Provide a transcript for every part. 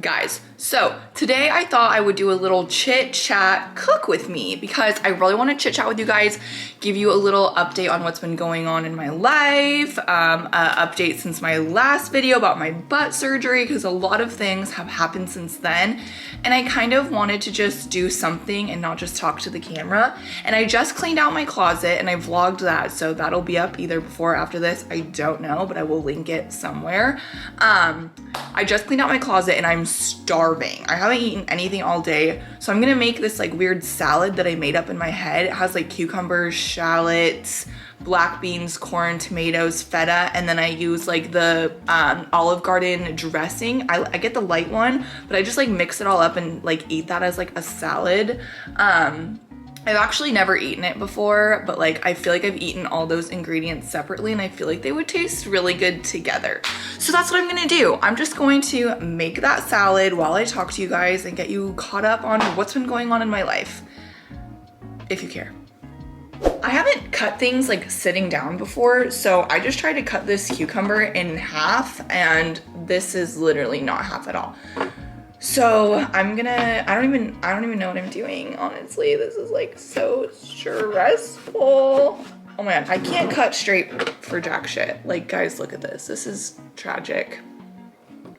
Guys, so today I thought I would do a little chit chat cook with me because I really want to chit chat with you guys, give you a little update on what's been going on in my life, update since my last video about my butt surgery because a lot of things have happened since then, and I kind of wanted to just do something and not just talk to the camera. And I just cleaned out my closet and I vlogged that, so that'll be up either before or after this, I don't know, but I will link it somewhere. I just cleaned out my closet and I'm starving. I haven't eaten anything all day, so I'm gonna make this like weird salad that I made up in my head. It has like cucumbers, shallots, black beans, corn, tomatoes, feta, and then I use like the Olive Garden dressing. I get the light one, but I just like mix it all up and like eat that as like a salad. I've actually never eaten it before, but like I feel like I've eaten all those ingredients separately and I feel like they would taste really good together. So that's what I'm gonna do. I'm just going to make that salad while I talk to you guys and get you caught up on what's been going on in my life, if you care. I haven't cut things like sitting down before, so I just tried to cut this cucumber in half and this is literally not half at all. So I'm gonna, I don't even know what I'm doing, honestly. This is like so stressful. Oh my God, I can't cut straight for jack shit. Like guys, look at this. This is tragic.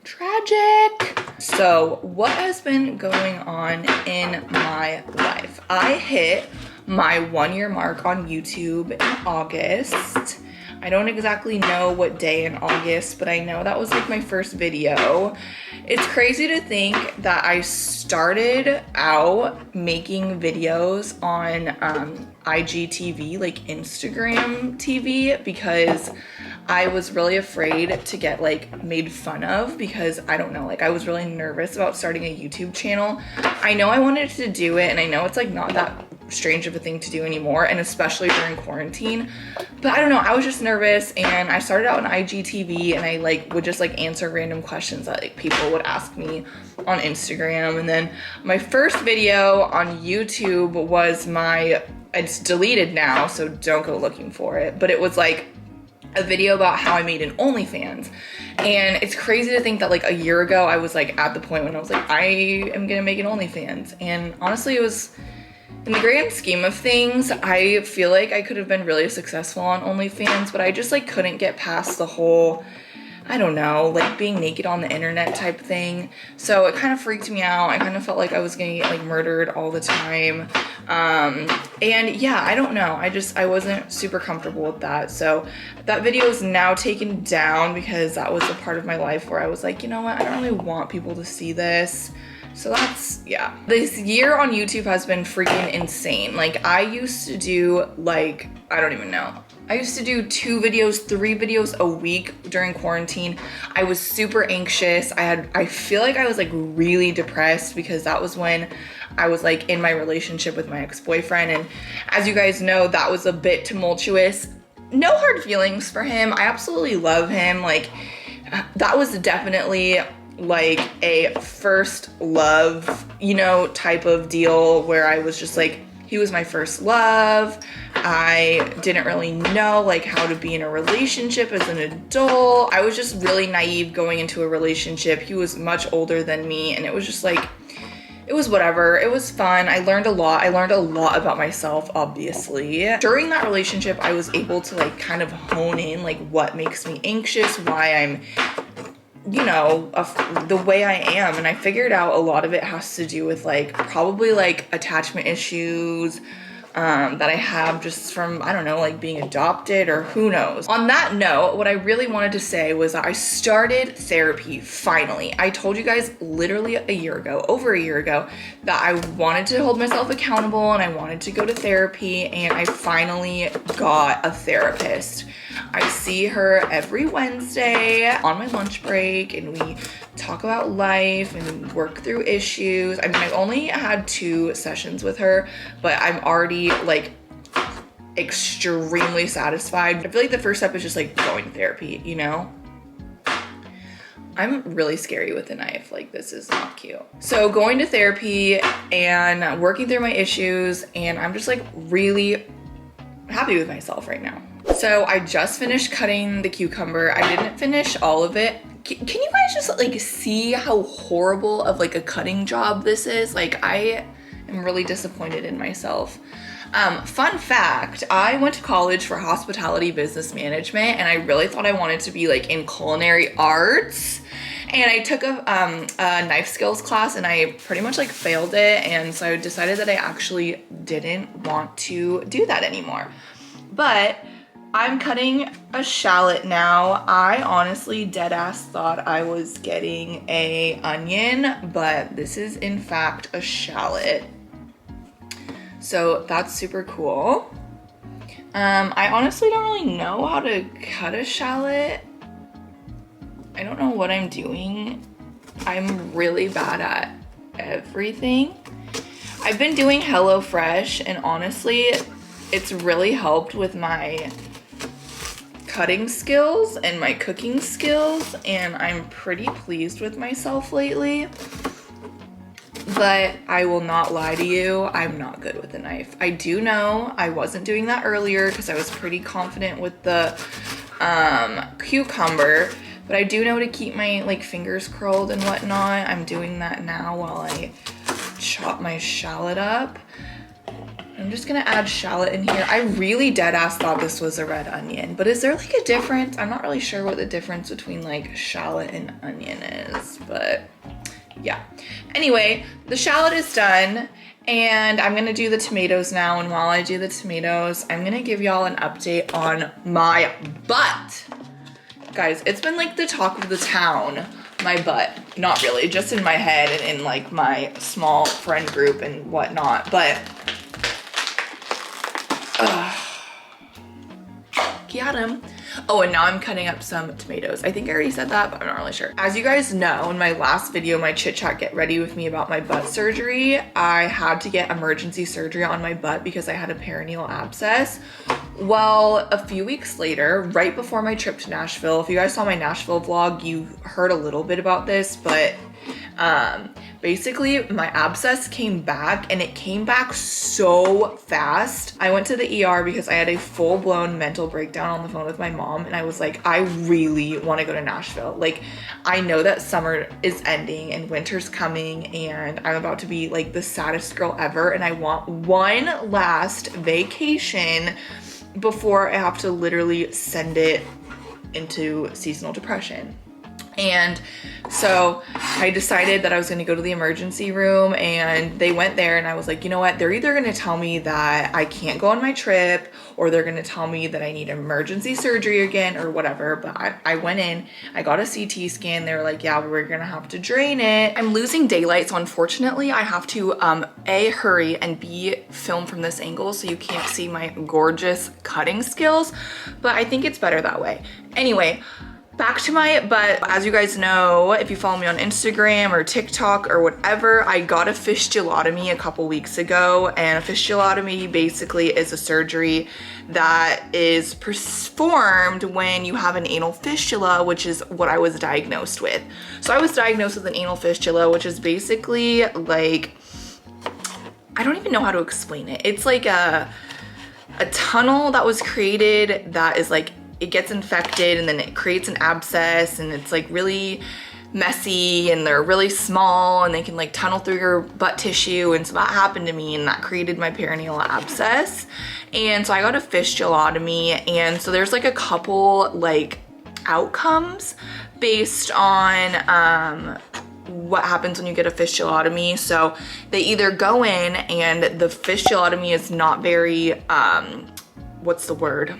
Tragic. So what has been going on in my life? I hit my 1 year mark on YouTube in August. I don't exactly know what day in August, but I know that was like my first video. It's crazy to think that I started out making videos on IGTV, like Instagram TV, because I was really afraid to get like made fun of because I don't know, like I was really nervous about starting a YouTube channel. I know I wanted to do it and I know it's like not that strange of a thing to do anymore, and especially during quarantine, but I don't know, I was just nervous and I started out on IGTV and I like would just like answer random questions that like people would ask me on Instagram. And then my first video on YouTube was it's deleted now, so don't go looking for it, but it was like a video about how I made an OnlyFans. And it's crazy to think that like a year ago I was like at the point when I was like, I am gonna make an OnlyFans. And honestly, it was, in the grand scheme of things, I feel like I could have been really successful on OnlyFans, but I just like couldn't get past the whole, I don't know, like being naked on the internet type thing. So it kind of freaked me out. I kind of felt like I was gonna get like murdered all the time. And yeah, I don't know. I wasn't super comfortable with that. So that video is now taken down because that was a part of my life where I was like, you know what? I don't really want people to see this. So that's, yeah. This year on YouTube has been freaking insane. Like I used to do like, I don't even know. I used to do 2 videos, 3 videos a week during quarantine. I was super anxious. I feel like I was like really depressed because that was when I was like in my relationship with my ex-boyfriend. And as you guys know, that was a bit tumultuous. No hard feelings for him. I absolutely love him. Like that was definitely like a first love, you know, type of deal where I was just like, he was my first love. I didn't really know like how to be in a relationship as an adult. I was just really naive going into a relationship. He was much older than me and it was just like, it was whatever. It was fun. I learned a lot. I learned a lot about myself, obviously. During that relationship, I was able to like kind of hone in like what makes me anxious, why I'm, you know, the way I am. And I figured out a lot of it has to do with like probably like attachment issues that I have just from, I don't know, like being adopted or who knows. On that note, what I really wanted to say was that I started therapy finally. I told you guys literally a year ago, over a year ago, that I wanted to hold myself accountable and I wanted to go to therapy, and I finally got a therapist. I see her every Wednesday on my lunch break and we talk about life and work through issues. I mean, I only had 2 sessions with her, but I'm already like extremely satisfied. I feel like the first step is just like going to therapy, you know? I'm really scary with a knife. Like this is not cute. So going to therapy and working through my issues, and I'm just like really happy with myself right now. So I just finished cutting the cucumber. I didn't finish all of it. Can you guys just like see how horrible of like a cutting job this is? Like, I am really disappointed in myself. Fun fact, I went to college for hospitality business management, and I really thought I wanted to be like in culinary arts. And I took a knife skills class, and I pretty much like failed it. And so I decided that I actually didn't want to do that anymore. But I'm cutting a shallot now. I honestly dead ass thought I was getting a onion, but this is in fact a shallot. So that's super cool. I honestly don't really know how to cut a shallot. I don't know what I'm doing. I'm really bad at everything. I've been doing HelloFresh, and honestly, it's really helped with my cutting skills and my cooking skills, and I'm pretty pleased with myself lately. But I will not lie to you, I'm not good with a knife. I do know I wasn't doing that earlier because I was pretty confident with the cucumber, but I do know to keep my like fingers curled and whatnot. I'm doing that now while I chop my shallot up. I'm just gonna add shallot in here. I really dead ass thought this was a red onion, but is there like a difference? I'm not really sure what the difference between like shallot and onion is, but yeah. Anyway, the shallot is done, and I'm gonna do the tomatoes now. And while I do the tomatoes, I'm gonna give y'all an update on my butt. Guys, it's been like the talk of the town, my butt. Not really, just in my head and in like my small friend group and whatnot, but got him. Oh, and now I'm cutting up some tomatoes. I think I already said that, but I'm not really sure. As you guys know, in my last video, my chit chat get ready with me about my butt surgery, I had to get emergency surgery on my butt because I had a perineal abscess. Well, a few weeks later, right before my trip to Nashville, if you guys saw my Nashville vlog, you heard a little bit about this, but basically my abscess came back, and it came back so fast. I went to the ER because I had a full-blown mental breakdown on the phone with my mom, and I was like, I really want to go to Nashville. Like, I know that summer is ending and winter's coming, and I'm about to be like the saddest girl ever, and I want one last vacation before I have to literally send it into seasonal depression. And so I decided that I was gonna go to the emergency room, and they went there, and I was like, you know what? They're either gonna tell me that I can't go on my trip, or they're gonna tell me that I need emergency surgery again or whatever. But I went in, I got a CT scan. They were like, yeah, we're gonna have to drain it. I'm losing daylight, so unfortunately I have to A, hurry, and B, film from this angle so you can't see my gorgeous cutting skills. But I think it's better that way. Anyway, back to my butt. As you guys know, if you follow me on Instagram or TikTok or whatever, I got a fistulotomy a couple weeks ago, and a fistulotomy basically is a surgery that is performed when you have an anal fistula, which is what I was diagnosed with. So I was diagnosed with an anal fistula, which is basically like, I don't even know how to explain it. It's like a tunnel that was created that is like, it gets infected and then it creates an abscess, and it's like really messy, and they're really small, and they can like tunnel through your butt tissue. And so that happened to me, and that created my perineal abscess. And so I got a fistulotomy, and so there's like a couple like outcomes based on what happens when you get a fistulotomy. So they either go in, and the fistulotomy is not very what's the word?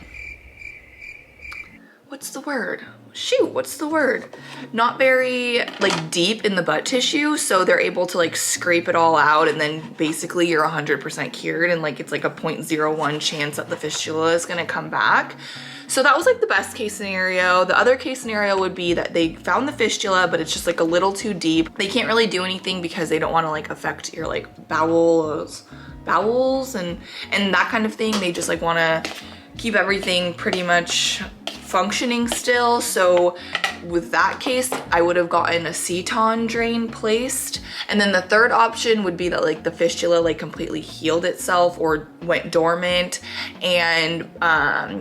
Not very like deep in the butt tissue, so they're able to like scrape it all out, and then basically you're 100% cured, and like it's like a 0.01 chance that the fistula is gonna come back. So that was like the best case scenario. The other case scenario would be that they found the fistula, but it's just like a little too deep. They can't really do anything because they don't want to like affect your like bowels and that kind of thing. They just like want to keep everything pretty much functioning still. So with that case, I would have gotten a ceton drain placed. And then the third option would be that like the fistula like completely healed itself or went dormant, and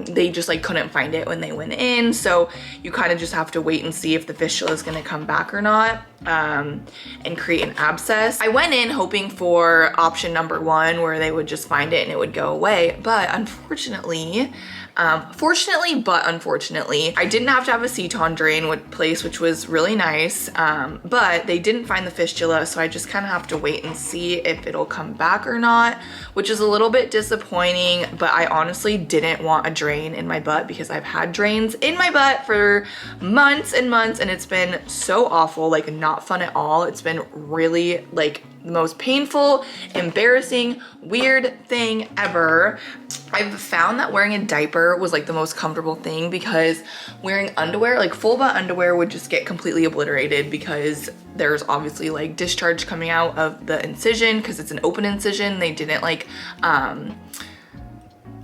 they just like couldn't find it when they went in. So you kind of just have to wait and see if the fistula is gonna come back or not, and create an abscess. I went in hoping for option number one, where they would just find it and it would go away. But unfortunately, unfortunately, I didn't have to have a ceton drain place, which was really nice. But they didn't find the fistula, so I just kind of have to wait and see if it'll come back or not, which is a little bit disappointing. But I honestly didn't want a drain in my butt because I've had drains in my butt for months and months, and it's been so awful, like not fun at all. It's been really like the most painful, embarrassing, weird thing ever. I've found that wearing a diaper was like the most comfortable thing, because wearing underwear, like full butt underwear, would just get completely obliterated because there's obviously like discharge coming out of the incision because it's an open incision. They didn't like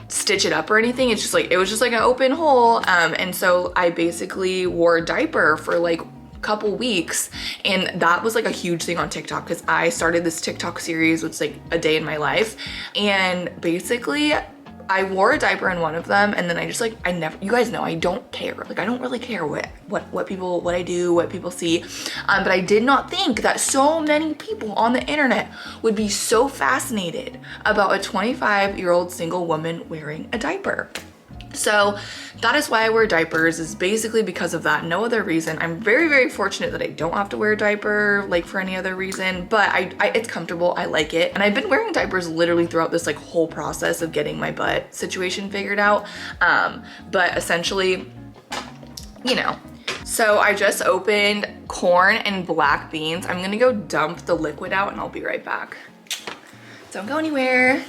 stitch it up or anything. It's just like, it was just like an open hole. And so I basically wore a diaper for like couple weeks, and that was like a huge thing on TikTok because I started this TikTok series, which is like a day in my life, and basically I wore a diaper in one of them, and then I just like, you guys know I don't care, like I don't really care what I do, what people see, but I did not think that so many people on the internet would be so fascinated about a 25-year-old single woman wearing a diaper. So that is why I wear diapers, is basically because of that, no other reason. I'm very, very fortunate that I don't have to wear a diaper like for any other reason, but it's comfortable, I like it. And I've been wearing diapers literally throughout this like whole process of getting my butt situation figured out. But essentially, you know, so I just opened corn and black beans. I'm gonna go dump the liquid out and I'll be right back. Don't go anywhere.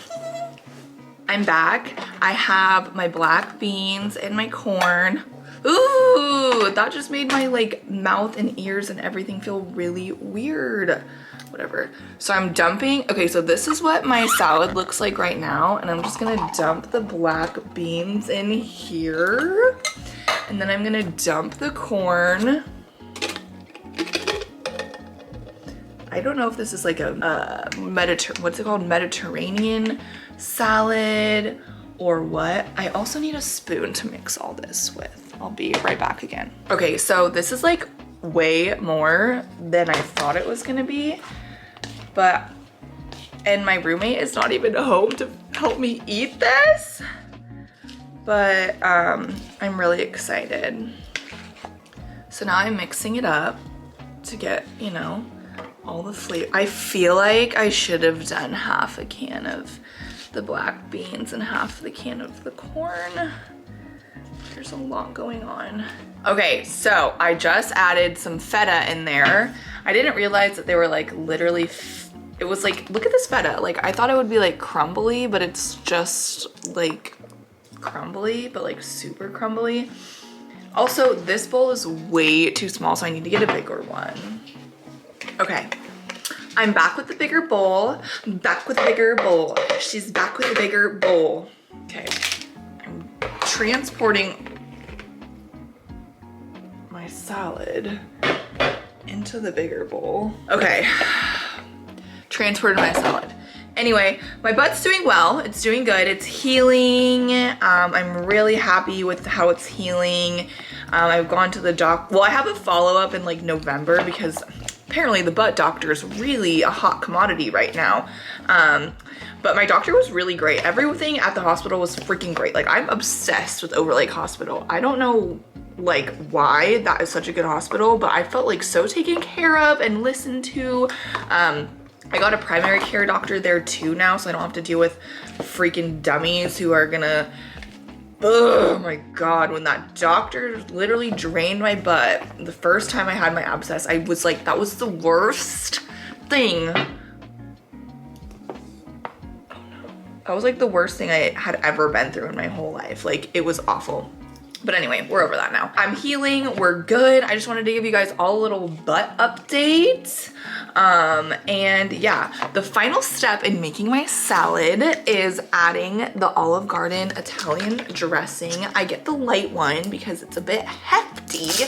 I'm back. I have my black beans and my corn. Ooh, that just made my like mouth and ears and everything feel really weird. Whatever. So I'm dumping, okay, so this is what my salad looks like right now, and I'm just gonna dump the black beans in here. And then I'm gonna dump the corn. I don't know if this is like a what's it called? Mediterranean salad or what. I also need a spoon to mix all this with. I'll be right back again. Okay, so this is like way more than I thought it was gonna be, and my roommate is not even home to help me eat this, but I'm really excited. So now I'm mixing it up to get, you know, all the flavor. I feel like I should have done half a can of the black beans and half the can of the corn. There's a lot going on. Okay, so I just added some feta in there. I didn't realize that they were like literally, it was like, look at this feta. Like I thought it would be like crumbly, but it's just like crumbly, but like super crumbly. Also, this bowl is way too small, so I need to get a bigger one. Okay, I'm back with the bigger bowl. Back with the bigger bowl. She's back with the bigger bowl. Okay, I'm transporting my salad into the bigger bowl. Okay, transported my salad. Anyway, my butt's doing well. It's doing good. It's healing. I'm really happy with how it's healing. I've gone to the doc. Well, I have a follow-up in like November because apparently the butt doctor is really a hot commodity right now. But my doctor was really great. Everything at the hospital was freaking great. Like I'm obsessed with Overlake Hospital. I don't know like why that is such a good hospital, but I felt like so taken care of and listened to. I got a primary care doctor there too now, so I don't have to deal with freaking dummies who are gonna, oh my God, when that doctor literally drained my butt the first time I had my abscess, I was like, that was the worst thing. Oh no. That was like the worst thing I had ever been through in my whole life. Like it was awful. But anyway, we're over that now. I'm healing, we're good. I just wanted to give you guys all a little butt update. And yeah, the final step in making my salad is adding the Olive Garden Italian dressing. I get the light one because it's a bit hefty,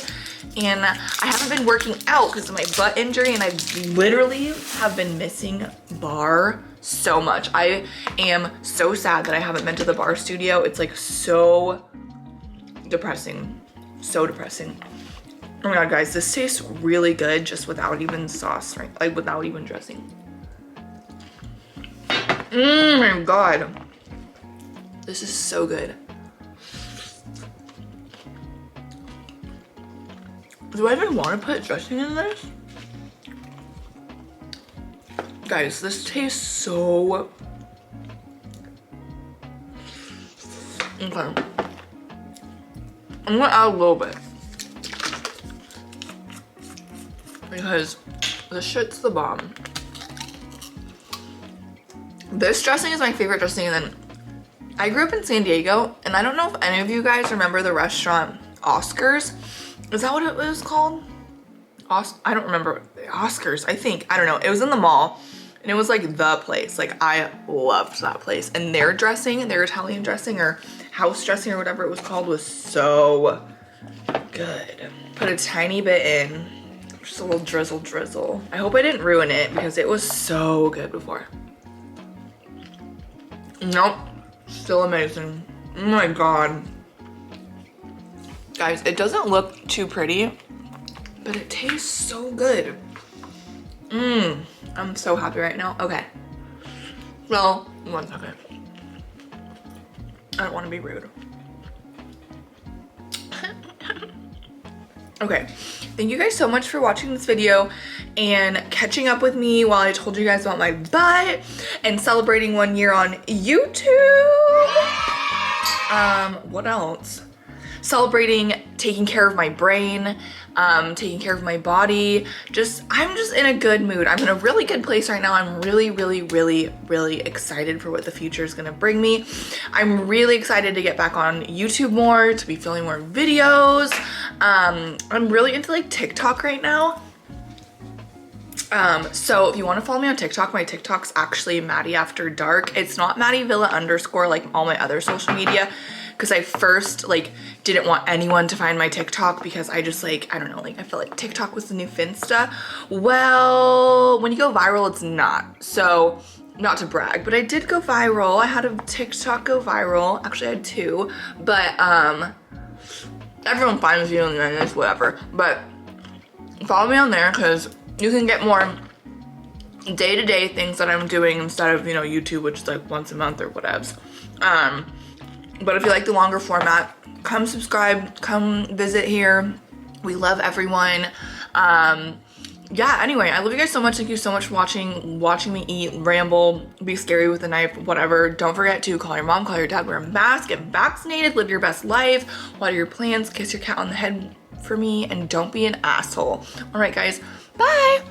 and I haven't been working out because of my butt injury, and I literally have been missing bar so much. I am so sad that I haven't been to the bar studio. It's like so depressing, so depressing. Oh my god, guys, this tastes really good just without even sauce, right? Like without even dressing. Oh my god. This is so good. Do I even want to put dressing in this? Guys, this tastes so... Okay. I'm gonna add a little bit, because the shit's the bomb. This dressing is my favorite dressing, and then I grew up in San Diego, and I don't know if any of you guys remember the restaurant Oscars. Is that what it was called? I don't remember. Oscars, I think. I don't know. It was in the mall, and it was like the place. Like, I loved that place. And their dressing, their Italian dressing or house dressing or whatever it was called, was so good. Put a tiny bit in. Just a little drizzle. I hope I didn't ruin it because it was so good before. Nope, still amazing. Oh my god. Guys, it doesn't look too pretty, but it tastes so good. I'm so happy right now. Okay. Well, 1 second. I don't want to be rude. Okay, thank you guys so much for watching this video and catching up with me while I told you guys about my butt and celebrating 1 year on YouTube. What else? Celebrating taking care of my brain, taking care of my body. I'm just in a good mood. I'm in a really good place right now. I'm really excited for what the future is gonna bring me. I'm really excited to get back on YouTube more, to be filming more videos. I'm really into like TikTok right now. So if you want to follow me on TikTok, my TikTok's actually Maddie After Dark. It's not Maddie Villa _ like all my other social media, because I first like didn't want anyone to find my TikTok because I just like, I don't know, like I felt like TikTok was the new Finsta. Well, when you go viral, it's not. So not to brag, but I did go viral. I had a TikTok go viral. Actually I had 2, but everyone finds you and then it's whatever. But follow me on there because you can get more day-to-day things that I'm doing instead of, you know, YouTube, which is like once a month or whatevs. But if you like the longer format, come subscribe, come visit here. We love everyone. Yeah, anyway, I love you guys so much. Thank you so much for watching me eat, ramble, be scary with a knife, whatever. Don't forget to call your mom, call your dad, wear a mask, get vaccinated, live your best life, water your plants, kiss your cat on the head for me, and don't be an asshole. All right, guys, bye.